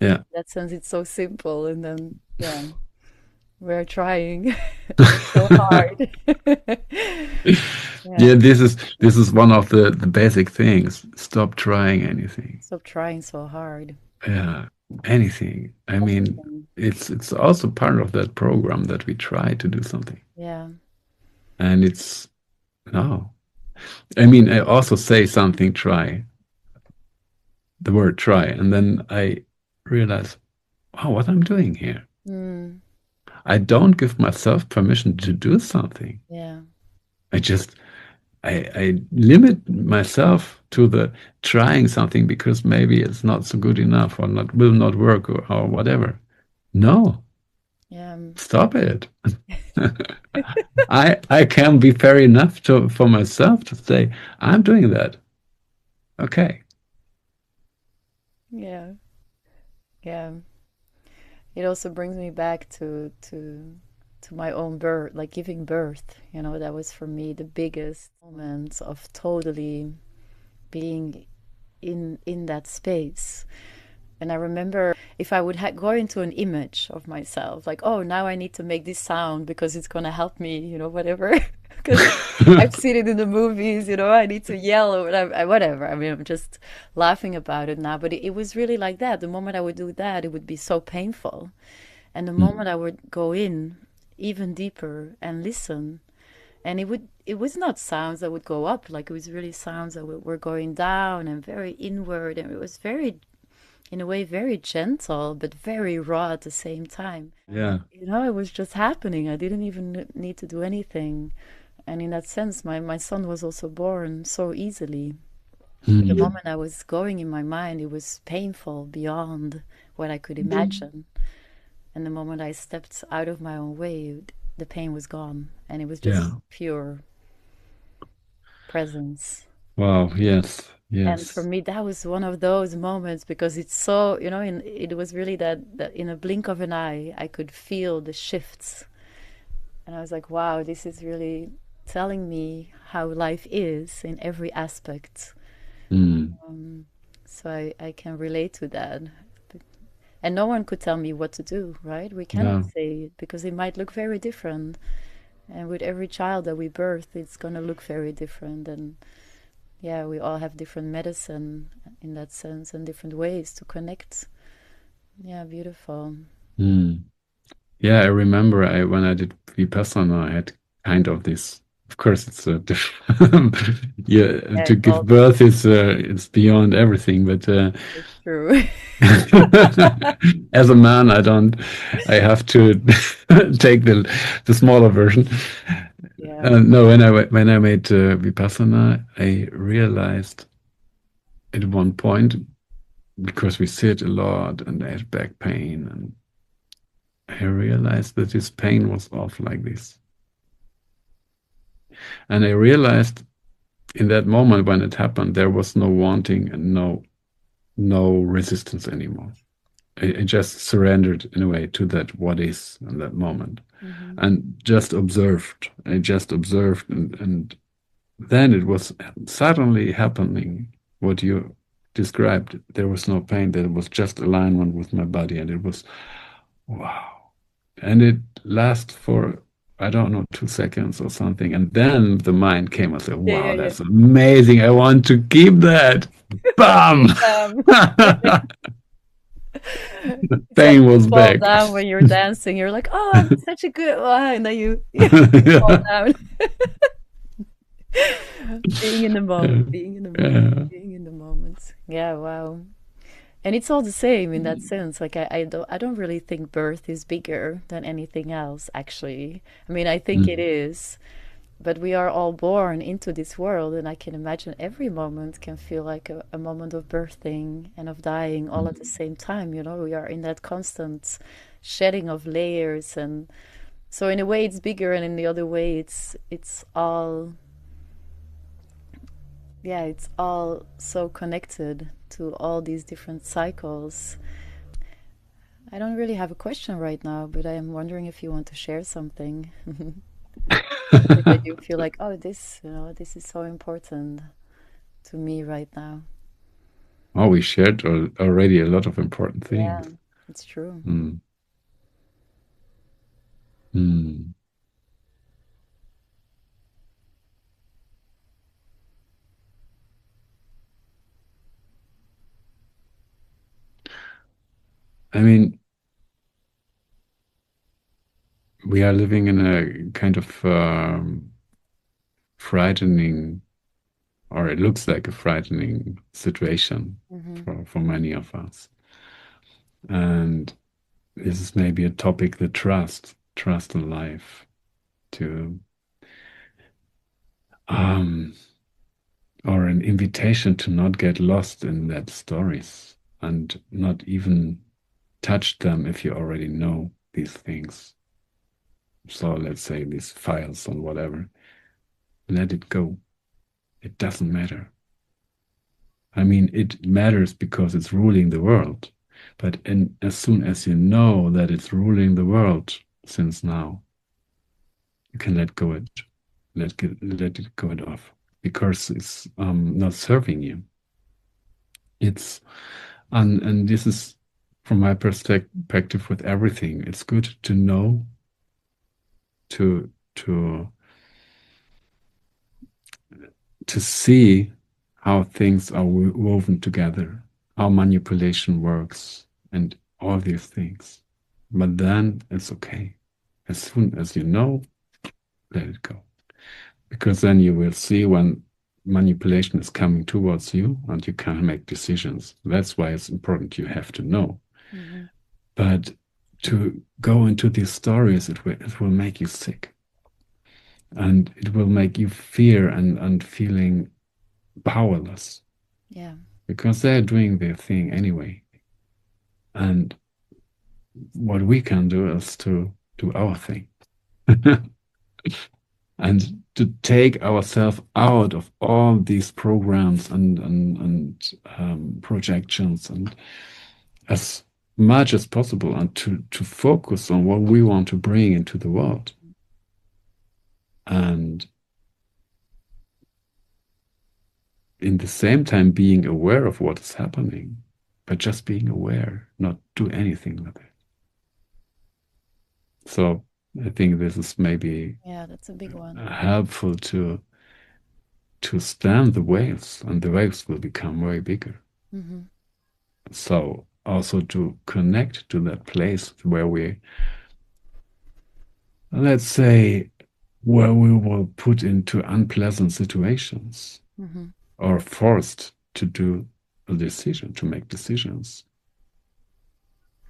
Speaker 1: In
Speaker 2: Yeah.
Speaker 1: that sense, it's so simple, and then yeah, we're trying so hard.
Speaker 2: Yeah,
Speaker 1: Yeah,
Speaker 2: this is one of the basic things. Stop trying anything.
Speaker 1: stop trying so hard.
Speaker 2: Yeah, anything. I mean,
Speaker 1: Anything.
Speaker 2: it's also part of that program that we try to do something.
Speaker 1: Yeah,
Speaker 2: And it's no. I mean, I also say something, try, the word try, and then I realize, wow, what I'm doing here.
Speaker 1: mm,
Speaker 2: I don't give myself permission to do something.
Speaker 1: yeah,
Speaker 2: I just I limit myself to the trying something because maybe it's not so good enough or not will not work or whatever. No,
Speaker 1: yeah,
Speaker 2: stop it. I can be fair enough to for myself to say I'm doing that. Okay.
Speaker 1: yeah, yeah. It also brings me back to my own birth, like giving birth. You know, that was for me the biggest moment of totally being in that space. And I remember if I would go into an image of myself, like, oh, now I need to make this sound because it's gonna help me, you know, whatever. Because I've seen it in the movies, you know, I need to yell or whatever. I mean, I'm just laughing about it now, but it was really like that. The moment I would do that, it would be so painful. And the
Speaker 2: Mm.
Speaker 1: moment I would go in even deeper and listen, and it was not sounds that would go up, like it was really sounds that were going down and very inward, and it was very, in a way, very gentle, but very raw at the same time.
Speaker 2: Yeah.
Speaker 1: You know, it was just happening. I didn't even need to do anything. And in that sense, my son was also born so easily. The
Speaker 2: Mm.
Speaker 1: moment I was going in my mind, it was painful beyond what I could imagine. And the moment I stepped out of my own way, the pain was gone. And it was just
Speaker 2: Yeah.
Speaker 1: pure presence.
Speaker 2: Wow. Yes.
Speaker 1: And for
Speaker 2: Yes.
Speaker 1: me, that was one of those moments because it's so, you know, it was really that in a blink of an eye, I could feel the shifts. And I was like, wow, this is really telling me how life is in every aspect.
Speaker 2: Mm.
Speaker 1: Um, so I can relate to that. And no one could tell me what to do, right? We cannot
Speaker 2: Yeah.
Speaker 1: say it because it might look very different. And with every child that we birth, it's going to look very different. And yeah, we all have different medicine in that sense and different ways to connect. Yeah, beautiful.
Speaker 2: Mm. Yeah, I remember when I did Vipassana, I had kind of this. Of course, it's a different. Yeah,
Speaker 1: Yeah,
Speaker 2: to
Speaker 1: it's
Speaker 2: give
Speaker 1: all
Speaker 2: birth is it's beyond everything. But
Speaker 1: it's true.
Speaker 2: as a man, I have to take the smaller version.
Speaker 1: Yeah.
Speaker 2: No, when I made Vipassana, I realized at one point because we sit a lot and I had back pain and I realized that his pain was off like this. And I realized in that moment when it happened, there was no wanting and no resistance anymore. I just surrendered in a way to that what is in that moment
Speaker 1: Hmm.
Speaker 2: and just observed. I just observed and then it was suddenly happening what you described. There was no pain, there was just alignment with my body and it was wow. And it lasts for, I don't know, 2 seconds or something. And then the mind came and said,
Speaker 1: Yeah, yeah,
Speaker 2: wow,
Speaker 1: yeah.
Speaker 2: that's amazing. I want to keep that. Bam!
Speaker 1: Um,
Speaker 2: The
Speaker 1: It's like
Speaker 2: pain
Speaker 1: you
Speaker 2: was
Speaker 1: fall
Speaker 2: back.
Speaker 1: down when you're dancing. You're like, oh, I'm such a good one. And then you fall
Speaker 2: Yeah.
Speaker 1: down. Being in the
Speaker 2: Yeah.
Speaker 1: moment, being in the moment,
Speaker 2: Yeah.
Speaker 1: being in the moment. Yeah, wow. And it's all the same in that sense. Like I don't really think birth is bigger than anything else, actually. I mean, I think it
Speaker 2: Mm.
Speaker 1: is, but we are all born into this world, and I can imagine every moment can feel like a moment of birthing and of dying all at the same time. We are in that constant shedding of layers, and so in a way it's bigger, and in the other way it's all, yeah, it's all so connected to all these different cycles. I don't really have a question right now, but I am wondering if you want to share something. Something that you feel like, oh, this is so important to me right now.
Speaker 2: Oh, we shared already a lot of important
Speaker 1: Yeah,
Speaker 2: things.
Speaker 1: it's true.
Speaker 2: Mm. Mm. I mean, we are living in a kind of frightening, or it looks like a frightening situation
Speaker 1: Hmm.
Speaker 2: for many of us. And this is maybe a topic, the trust in life, to um, or an invitation to not get lost in that stories and not even touch them if you already know these things. So let's say these files or whatever, let it go. It doesn't matter. I mean, it matters because it's ruling the world. But as soon as you know that it's ruling the world since now, you can let it go it off because it's not serving you. It's and this is from my perspective with everything. It's good to know to to see how things are woven together, how manipulation works, and all these things. But then it's okay. As soon as you know, let it go. Because then you will see when manipulation is coming towards you and you can make decisions. That's why it's important you have to know.
Speaker 1: Hmm.
Speaker 2: But to go into these stories, it will make you sick. And it will make you fear and feeling powerless
Speaker 1: Yeah.
Speaker 2: because they're doing their thing anyway. And what we can do is to do our thing and to take ourselves out of all these programs and projections and as much as possible and to focus on what we want to bring into the world. And in the same time being aware of what is happening, but just being aware, not do anything with it. So I think this is maybe
Speaker 1: Yeah, that's a big one.
Speaker 2: helpful to stand the waves, and the waves will become way bigger.
Speaker 1: Hmm.
Speaker 2: So also to connect to that place where we, let's say, where we were put into unpleasant situations
Speaker 1: Hmm.
Speaker 2: or forced to do a decision, to make decisions,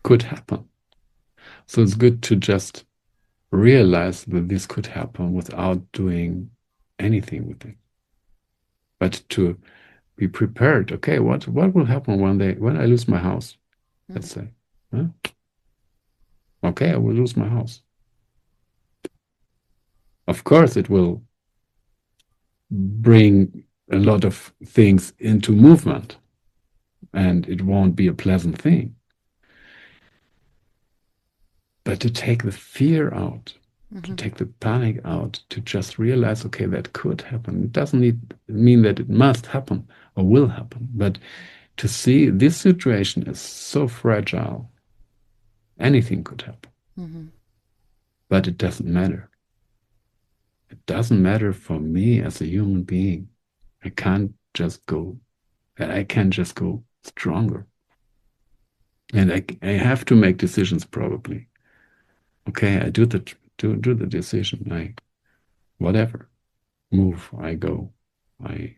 Speaker 2: could happen. So it's good to just realize that this could happen without doing anything with it, but to be prepared. Okay, what will happen when I lose my house?
Speaker 1: Hmm.
Speaker 2: Let's say, huh? Okay, I will lose my house. Of course, it will bring a lot of things into movement, and it won't be a pleasant thing. But to take the fear out, to
Speaker 1: Hmm.
Speaker 2: take the panic out, to just realize, okay, that could happen. It doesn't mean that it must happen or will happen, but to see this situation is so fragile, anything could happen.
Speaker 1: Hmm.
Speaker 2: But it doesn't matter. It doesn't matter for me as a human being. I can't just go, I can just go stronger. And I have to make decisions probably. Okay, I do the decision. I whatever. Move, I go. I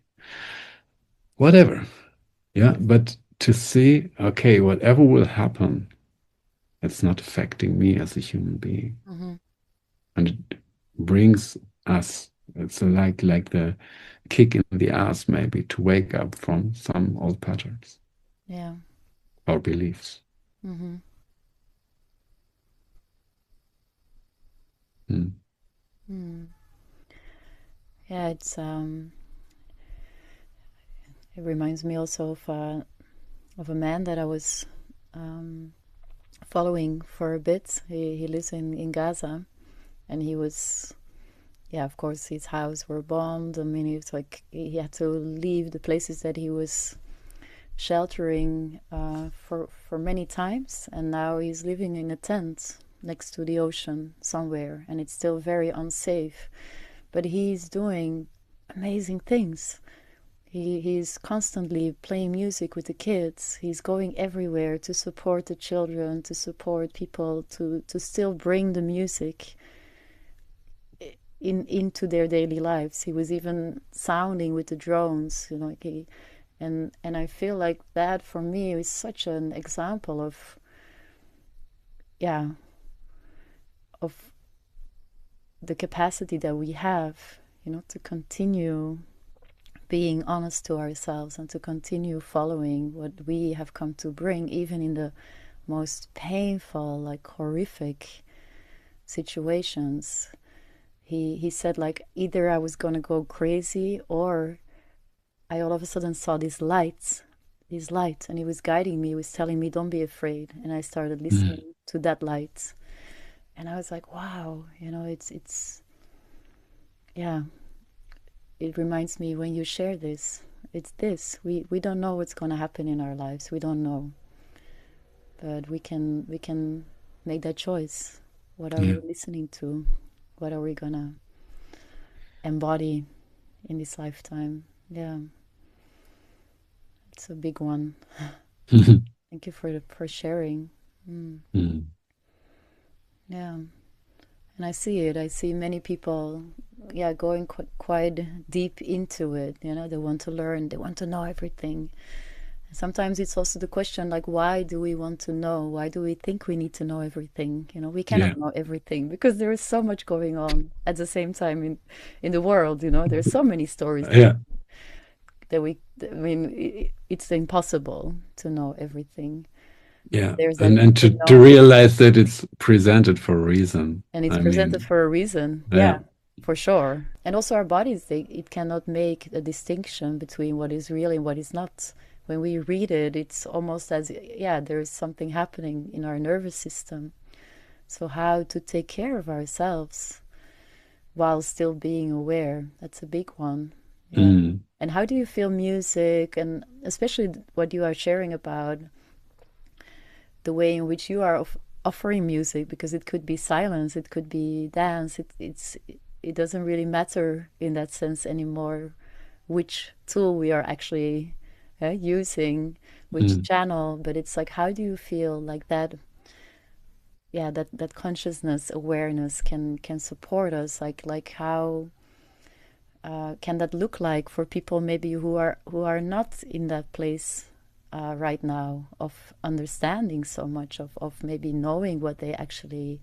Speaker 2: whatever. Yeah, but to see, okay, whatever will happen, it's not affecting me as a human being.
Speaker 1: Mm-hmm.
Speaker 2: And it brings us, it's like the kick in the ass maybe to wake up from some old patterns
Speaker 1: Yeah.
Speaker 2: or beliefs.
Speaker 1: Mm-hmm.
Speaker 2: Mm.
Speaker 1: Mm. Yeah, it reminds me also of a man that I was um, following for a bit. He lives in Gaza, and he was, yeah, of course, his house were bombed. I mean, it's like he had to leave the places that he was sheltering for many times, and now he's living in a tent next to the ocean somewhere, and it's still very unsafe. But he's doing amazing things. He's constantly playing music with the kids. He's going everywhere to support the children, to support people, to still bring the music into their daily lives. He was even sounding with the drones, you know, like and I feel like that for me is such an example of, yeah, of the capacity that we have, you know, to continue being honest to ourselves and to continue following what we have come to bring, even in the most painful, like horrific situations. He said, like, either I was gonna go crazy, or I all of a sudden saw these lights, and he was guiding me. He was telling me, "Don't be afraid," and I started
Speaker 2: Mm.
Speaker 1: listening to that light, and I was like, "Wow, you know, it's yeah." It reminds me when you share this, it's this. We don't know what's gonna happen in our lives. We don't know, but we can make that choice. What are
Speaker 2: Yeah.
Speaker 1: we listening to? What are we gonna embody in this lifetime? Yeah, it's a big one. Thank you for sharing. Mm,
Speaker 2: Mm.
Speaker 1: yeah, and I see it. I see many people, yeah, going quite deep into it. You know, they want to learn. They want to know everything. Sometimes it's also the question, like, why do we want to know? Why do we think we need to know everything? You know, we
Speaker 2: Yeah.
Speaker 1: cannot know everything because there is so much going on at the same time in the world. You know, there's so many stories
Speaker 2: Yeah.
Speaker 1: that we. I mean, it's impossible to know everything.
Speaker 2: Yeah.
Speaker 1: There's that
Speaker 2: And to
Speaker 1: unknown,
Speaker 2: realize that it's presented for a reason.
Speaker 1: and it's
Speaker 2: I
Speaker 1: presented
Speaker 2: mean,
Speaker 1: for a reason.
Speaker 2: yeah.
Speaker 1: Yeah, for sure. And also our bodies, it cannot make a distinction between what is real and what is not. When we read it, it's almost as, yeah, there is something happening in our nervous system. So how to take care of ourselves while still being aware, that's a big one. Yeah.
Speaker 2: Mm.
Speaker 1: And how do you feel music, and especially what you are sharing about the way in which you are offering music, because it could be silence, it could be dance, it doesn't really matter in that sense anymore which tool we are actually using, which
Speaker 2: Mm.
Speaker 1: channel, but it's like, how do you feel like that, yeah, that consciousness awareness can support us, like how can that look like for people maybe who are not in that place right now of understanding so much of maybe knowing what they actually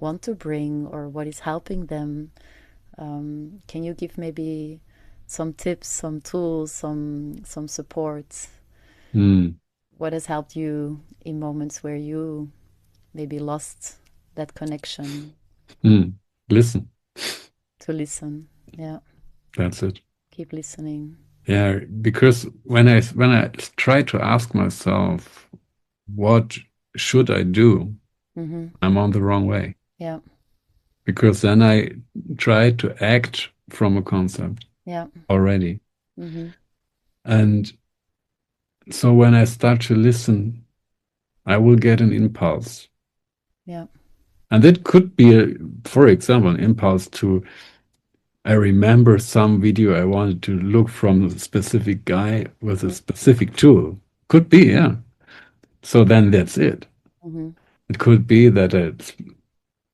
Speaker 1: want to bring or what is helping them. Can you give maybe some tips, some tools, some support?
Speaker 2: Mm.
Speaker 1: What has helped you in moments where you maybe lost that connection
Speaker 2: Mm. Listen.
Speaker 1: to listen? Yeah,
Speaker 2: That's it.
Speaker 1: keep listening.
Speaker 2: Yeah, because when I try to ask myself, what should I do?
Speaker 1: Mm-hmm.
Speaker 2: I'm on the wrong way.
Speaker 1: Yeah,
Speaker 2: Because then I try to act from a concept
Speaker 1: yeah.
Speaker 2: already.
Speaker 1: Mm-hmm.
Speaker 2: And so when I start to listen, I will get an impulse.
Speaker 1: Yeah.
Speaker 2: And that could be, for example, an impulse to, I remember some video I wanted to look from a specific guy with a specific tool. Could be, yeah. So then that's it.
Speaker 1: Mm-hmm.
Speaker 2: It could be that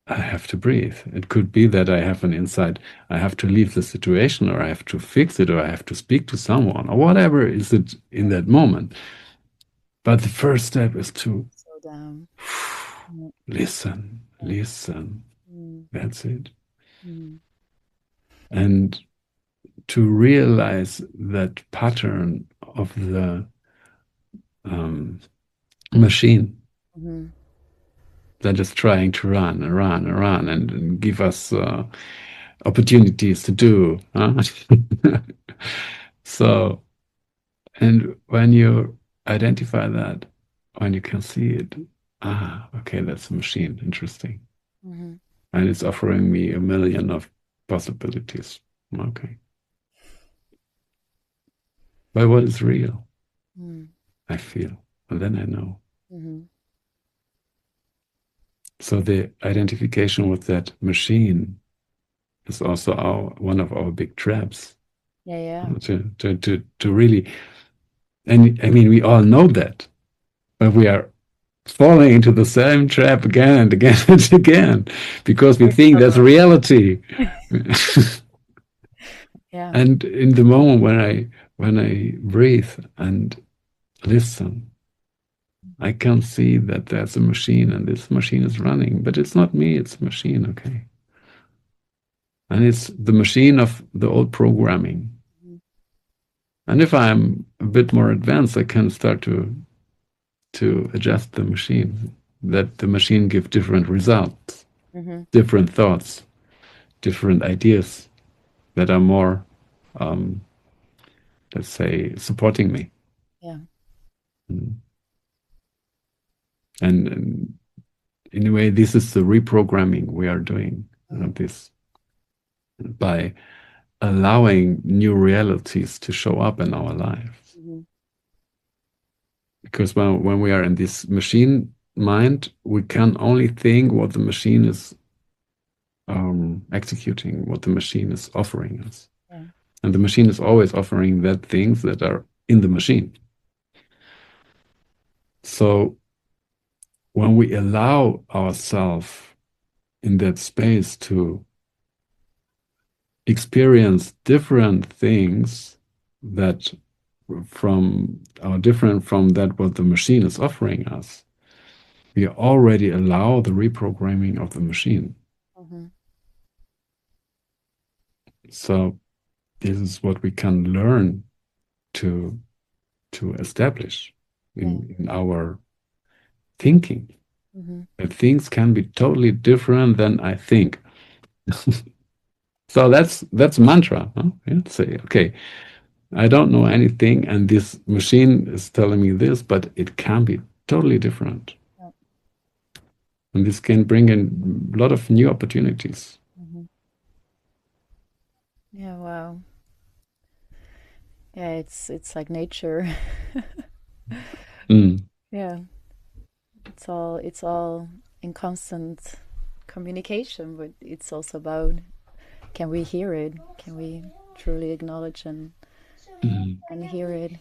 Speaker 2: I have to breathe. It could be that I have an insight. I have to leave the situation, or I have to fix it, or I have to speak to someone, or whatever is it in that moment. But the first step is to
Speaker 1: Slow down. Mm,
Speaker 2: listen,
Speaker 1: yeah.
Speaker 2: listen.
Speaker 1: Mm,
Speaker 2: That's it.
Speaker 1: mm,
Speaker 2: And to realize that pattern of the um, machine
Speaker 1: mm-hmm.
Speaker 2: that is trying to run and run and run and give us opportunities to do. Huh? So, and when you identify that, when you can see it, okay, that's a machine, interesting.
Speaker 1: Mm-hmm.
Speaker 2: And it's offering me a million of possibilities. Okay. But what is real?
Speaker 1: Mm,
Speaker 2: I feel, and then I know.
Speaker 1: mm-hmm.
Speaker 2: So the identification with that machine is also one of our big traps
Speaker 1: Yeah, yeah.
Speaker 2: to really, and I mean, we all know that, but we are falling into the same trap again and again and again because we
Speaker 1: We're
Speaker 2: think that's
Speaker 1: stubborn.
Speaker 2: reality.
Speaker 1: Yeah.
Speaker 2: And in the moment when I breathe and listen, I can see that there's a machine and this machine is running, but it's not me, it's a machine, okay? And it's the machine of the old programming.
Speaker 1: Mm-hmm.
Speaker 2: And if I'm a bit more advanced, I can start to adjust the machine, that the machine give different results,
Speaker 1: Mm-hmm.
Speaker 2: different thoughts, different ideas that are more, um, let's say, supporting me.
Speaker 1: Yeah.
Speaker 2: Mm. And in a way, this is the reprogramming we are doing,
Speaker 1: Mm-hmm.
Speaker 2: this by allowing new realities to show up in our lives.
Speaker 1: Mm-hmm.
Speaker 2: Because when we are in this machine mind, we can only think what the machine is executing, what the machine is offering us.
Speaker 1: Yeah.
Speaker 2: And the machine is always offering that things that are in the machine. So when we allow ourselves in that space to experience different things that are different from that what the machine is offering us, we already allow the reprogramming of the machine.
Speaker 1: Mm-hmm.
Speaker 2: So this is what we can learn to establish
Speaker 1: Yeah.
Speaker 2: in our thinking.
Speaker 1: Mm-hmm.
Speaker 2: That things can be totally different than I think. So that's mantra. Huh? Yeah, say, okay, I don't know anything, and this machine is telling me this, but it can be totally different.
Speaker 1: Yeah.
Speaker 2: And this can bring in a lot of new opportunities.
Speaker 1: Mm-hmm. Yeah. Wow. Yeah. It's like nature.
Speaker 2: Mm.
Speaker 1: Yeah. It's all in constant communication, but it's also about, can we hear it? Can we truly acknowledge
Speaker 2: Mm.
Speaker 1: and hear it?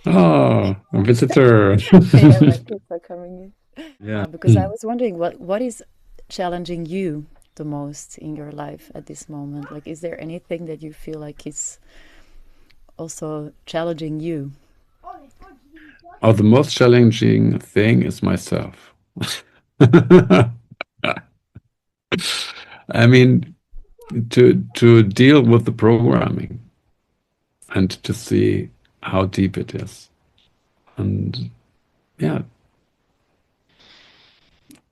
Speaker 2: Oh, a visitor.
Speaker 1: Yeah, my kids are coming in.
Speaker 2: Yeah.
Speaker 1: Because I was wondering what is challenging you the most in your life at this moment? Like, is there anything that you feel like is also challenging you?
Speaker 2: Oh, the most challenging thing is myself. I mean, to deal with the programming and to see how deep it is. And yeah,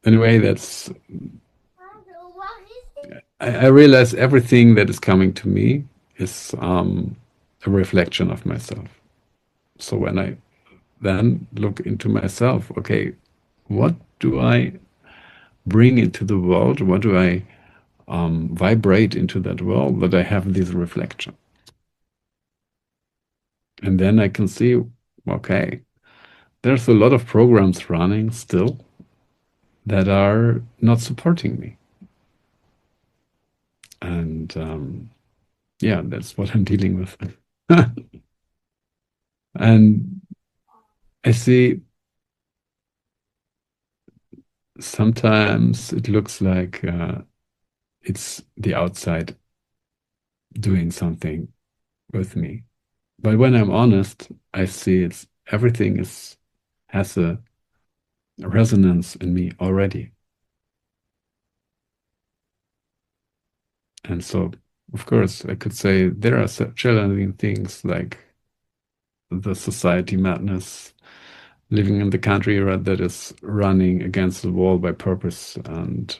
Speaker 2: in a way, I realize everything that is coming to me is a reflection of myself. So when I then look into myself, okay, what do I bring into the world? What do I vibrate into that world that I have this reflection? And then I can see, okay, there's a lot of programs running still that are not supporting me. And yeah, that's what I'm dealing with. And I see sometimes it looks like it's the outside doing something with me. But when I'm honest, I see it's everything is has a resonance in me already. And so, of course, I could say there are challenging things like the society madness, living in the country that is running against the wall by purpose, and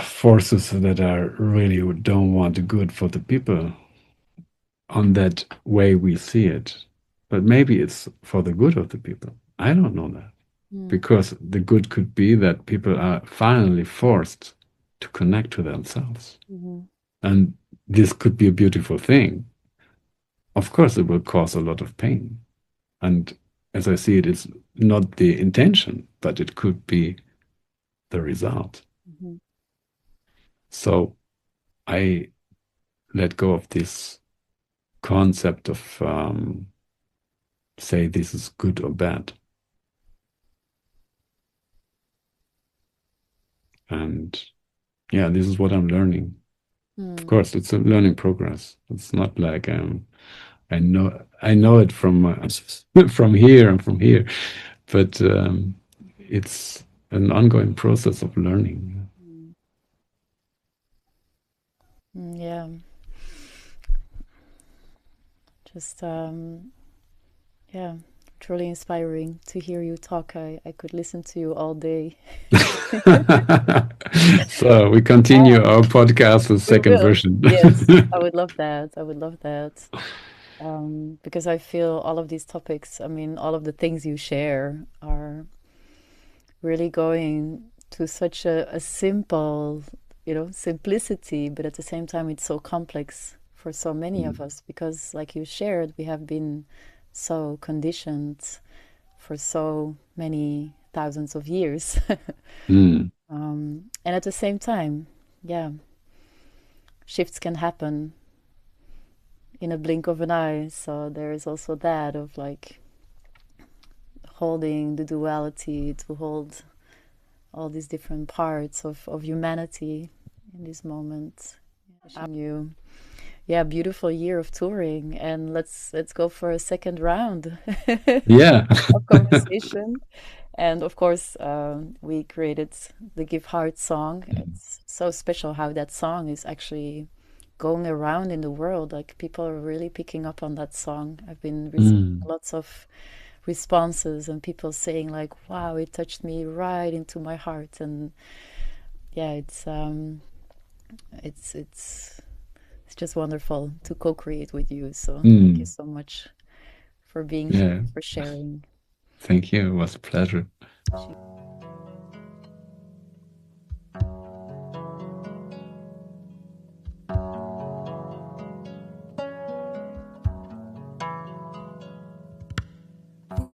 Speaker 2: forces that are really don't want the good for the people on that way we see it. But maybe it's for the good of the people. I don't know that. Because the good could be that people are finally forced to connect to themselves. And this could be a beautiful thing. Of course, it will cause a lot of pain. And as I see it, it's not the intention, but it could be the result. So I let go of this concept of say this is good or bad. And yeah, this is what I'm learning. Of course, it's a learning progress. It's not like I know it from from here and from here, but it's an ongoing process of learning.
Speaker 1: Yeah. Just yeah, truly inspiring to hear you talk. I could listen to you all day.
Speaker 2: So we continue our podcast with
Speaker 1: We
Speaker 2: second
Speaker 1: will.
Speaker 2: version.
Speaker 1: Yes, I would love that. I would love that. Because I feel all of these topics, I mean, all of the things you share are really going to such a simple, simplicity, but at the same time, it's so complex for so many of us because, like you shared, we have been so conditioned for so many thousands of years. And at the same time, yeah, shifts can happen in a blink of an eye. So there is also that of like holding the duality, to hold all these different parts of humanity in this moment. You, yeah, beautiful year of touring, and let's go for a second round
Speaker 2: Yeah.
Speaker 1: of conversation. And of course, we created the Give Heart song. It's so special how that song is actually going around in the world. Like people are really picking up on that song. I've been receiving lots of responses and people saying like, "Wow, it touched me right into my heart." And yeah, it's just wonderful to co-create with you. So thank you so much for being here,
Speaker 2: Yeah.
Speaker 1: for sharing.
Speaker 2: Thank you. It was a pleasure.